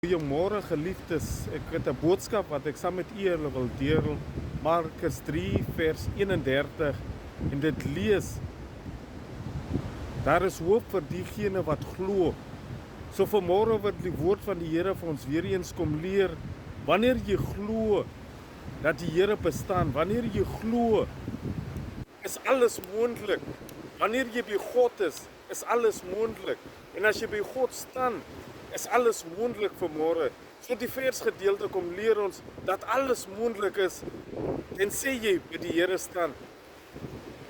Goeiemôre geliefdes, ek het 'n boodskap wat ek saam met julle wil deel. Markus 3 vers 31 en dit lees: Daar is hoop vir diegene wat glo. So vanmôre word die woord van die Here vir ons weer eens kom leer. Wanneer jy glo dat die Here bestaan, wanneer jy glo, is alles moontlik. Wanneer jy by God is alles moontlik. En as jy by God staan, is alles moontlik vanmôre. So die versgedeelte kom leer ons dat alles moontlik is tensy jy by die Here staan.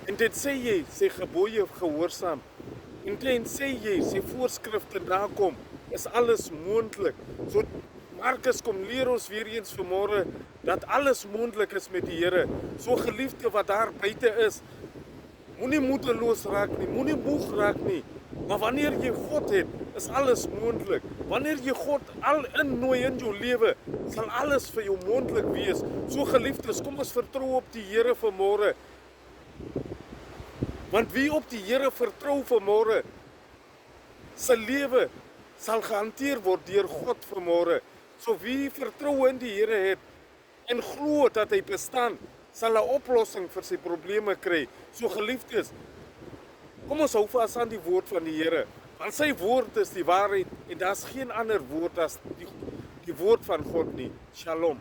En tensy jy sy gebooie gehoorsaam. En tensy jy sy voorskrifte nakom, is alles moontlik. So Markus kom leer ons weer eens vanmôre dat alles moontlik is met die Here. So geliefde wat daar buite is, moenie moedeloos raak nie, moenie moeg raak nie. Maar wanneer jy God het, is alles moontlik. Wanneer jy God al innooi in jou lewe, sal alles vir jou moontlik wees. So geliefdes, kom ons vertrou op die Here vanmôre. Want wie op die Here vertrou vanmôre, sy lewe sal gehanteer word deur God vanmôre. So wie vertrou in die Here het en glo dat hy bestaan, sal 'n oplossing vir sy probleme kry. So geliefdes, kom ons hou vas aan die woord van die Here. Want sy woord is die waarheid en daar's geen ander woord as die woord van God nie. Shalom.